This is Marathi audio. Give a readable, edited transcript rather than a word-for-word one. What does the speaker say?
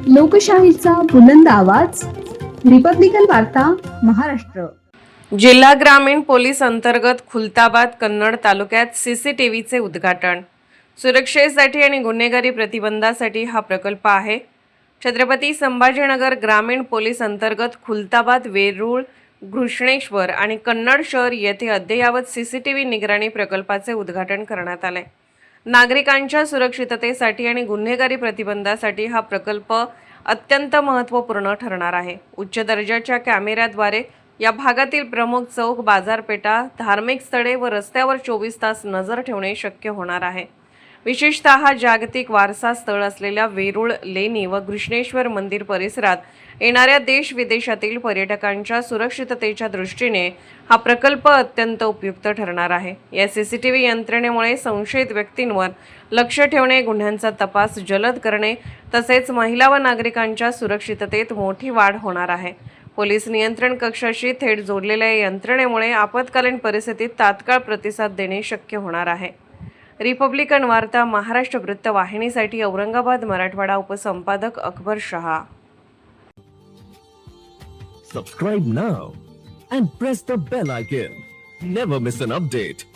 लोकशाहीचा बुलंद आवाज, रिपब्लिकन वार्ता, महाराष्ट्र. जिल्हा ग्रामीण पोलीस अंतर्गत खुलताबाद कन्नड तालुक्यात सीसीटीव्हीचे उद्घाटन. सुरक्षेसाठी आणि गुन्हेगारी प्रतिबंधासाठी हा प्रकल्प आहे. छत्रपती संभाजीनगर ग्रामीण पोलीस अंतर्गत खुलताबाद, वेरूळ, घृष्णेश्वर आणि कन्नड शहर येथे अद्ययावत सीसीटीव्ही निगराणी प्रकल्पाचे उद्घाटन करण्यात आले. नागरिकांच्या सुरक्षिततेसाठी आणि गुन्हेगारी प्रतिबंधासाठी हा प्रकल्प अत्यंत महत्त्वपूर्ण ठरणार आहे. उच्च दर्जाच्या कॅमेऱ्याद्वारे या भागातील प्रमुख चौक, बाजारपेठा, धार्मिक स्थळे व रस्त्यावर 24 तास नजर ठेवणे शक्य होणार आहे. विशेषतः जागतिक वारसा स्थळ असलेल्या वेरूळ, लेणी व घृष्णेश्वर मंदिर परिसरात येणाऱ्या देश विदेशातील पर्यटकांच्या सुरक्षिततेच्या दृष्टीने हा प्रकल्प अत्यंत उपयुक्त ठरणार आहे. या सीसीटीव्ही यंत्रणेमुळे संशयित व्यक्तींवर लक्ष ठेवणे, गुन्ह्यांचा तपास जलद करणे तसेच महिला व नागरिकांच्या सुरक्षिततेत मोठी वाढ होणार आहे. पोलीस नियंत्रण कक्षाशी थेट जोडलेल्या या यंत्रणेमुळे आपत्कालीन परिस्थितीत तात्काळ प्रतिसाद देणे शक्य होणार आहे. रिपब्लिकन वार्ता Maharashtra वृत्तवाहिनीसाठी Aurangabad Marathwada उपसंपादक Akbar Shah. Subscribe now and press the bell icon. Never miss an update.